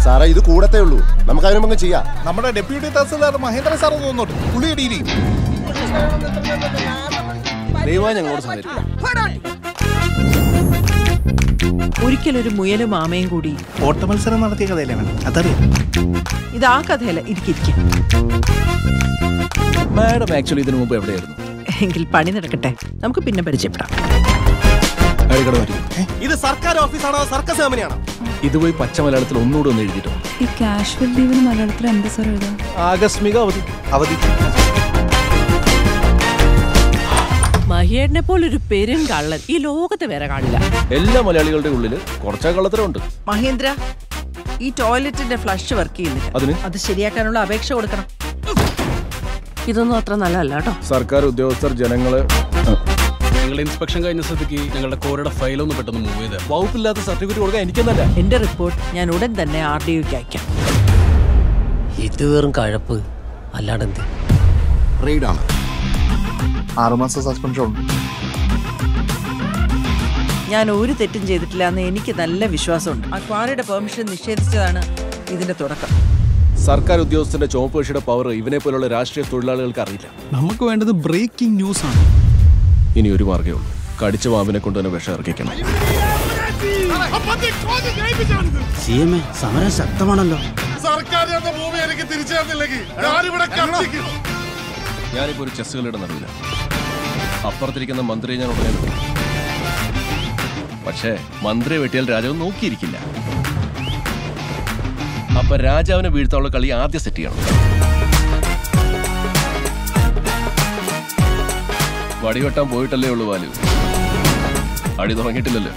സാറേ ഇത് കൂടത്തേ ഉള്ളൂ, നമുക്ക് അതിനുമ്പ് ചെയ്യാം. നമ്മുടെ ഡെപ്യൂട്ടി തഹസിൽദാർ മഹേന്ദ്ര സാർ തോന്നുന്നു പുള്ളിയടിയിരി ഞങ്ങളോട് ഒരിക്കലൊരു മുയലും ആമയും കൂടി ഓട്ട മത്സരം നടത്തിയ കഥയിലാണ് അതറിയാം. ഇത് ആ കഥയല്ല, ഇരിക്കും. മാഡം ആക്ച്വലി ഇതിനു മുമ്പ് എവിടെയായിരുന്നു? എങ്കിൽ പണി നടക്കട്ടെ, നമുക്ക് പിന്നെ പരിചയപ്പെടാം. ഇത് സർക്കാർ ഓഫീസാണോ സർക്കസ് കമ്പനിയാണോ? ഇത് പോയി പച്ച മലയാളത്തിൽ ഒന്നുകൂടെ ഒന്ന് എഴുതിട്ടോ. ഈ കാഷ്വൽ ലീവിന് മലയാളത്തിൽ എന്താ സാർ എഴുതാം? ആകസ്മിക അവധി. മഹിയേട്ടനെ പോലൊരു പെരും കള്ളൻ ഈ ലോകത്ത് വേറെ കാണില്ല. എല്ലാ മലയാളികളുടെ ഉള്ളില് കുറച്ചാ കള്ളത്തരമുണ്ട്. മഹേന്ദ്ര, ഈ ടോയ്ലറ്റിന്റെ ഫ്ലഷ് വർക്ക് ചെയ്യുന്നില്ല, അത് ശരിയാക്കാനുള്ള അപേക്ഷ കൊടുക്കണം. ഇതൊന്നും അത്ര നല്ലതല്ല കേട്ടോ. സർക്കാർ ഉദ്യോഗസ്ഥർ ജനങ്ങള് നിങ്ങളുടെ ഇൻസ്പെക്ഷൻ കഴിഞ്ഞ സ്ഥിതിക്ക് ഞങ്ങളുടെ കോരുടെ ഫയലൊന്ന് പെട്ടെന്ന് മൂവ് ചെയ്ത് വകുപ്പില്ലാത്ത സർട്ടിഫിക്കറ്റ് കൊടുക്കാൻ എനിക്കെന്നല്ല. എന്റെ റിപ്പോർട്ട് ഞാൻ ഉടൻ തന്നെ RDOക്ക് അയക്കാം. ഇത് വെറും കഴപ്പ് അല്ലാടെന്ത്? റെയ്ഡാണ്. 6 മാസം സസ്പെൻഷൻ. ഞാൻ ഒരു തെറ്റും ചെയ്തിട്ടില്ല എന്ന് എനിക്ക് നല്ല വിശ്വാസമുണ്ട്. ആ ക്വാറിയുടെ പെർമിഷൻ നിഷേധിച്ചതാണ് ഇതിന്റെ തുടക്കം. സർക്കാർ ഉദ്യോഗസ്ഥന്റെ ചുവപ്പ് കക്ഷിയുടെ പവർ ഇവനെ പോലുള്ള രാഷ്ട്രീയ തൊഴിലാളികൾക്ക് അറിയില്ല. നമുക്ക് വേണ്ടത് ബ്രേക്കിംഗ് ന്യൂസ് ആണ്. ഇനി ഒരു മാർഗ്ഗമേ ഉള്ളൂ, കടിച്ച പാമ്പിനെ കൊണ്ട് തന്നെ വിഷം ഇറക്കിക്കണം. സമരം ശക്തമാണല്ലോ. ഞാനിപ്പോ ഒരു ചെസ്സുകളുടെ നടുവില്ല. അപ്പുറത്തിരിക്കുന്ന മന്ത്രിയെ ഞാൻ ഉടനെ നോക്കും. പക്ഷേ മന്ത്രിയെ വെട്ടിയാൽ രാജാവ് നോക്കിയിരിക്കില്ല. അപ്പൊ രാജാവിനെ വീഴ്ത്താനുള്ള കളി ആദ്യം സെറ്റ് ചെയ്യണം. വടിവെട്ടാൻ പോയിട്ടല്ലേ ഉള്ളൂ വാലു, അടി തുടങ്ങിയിട്ടില്ലല്ലോ.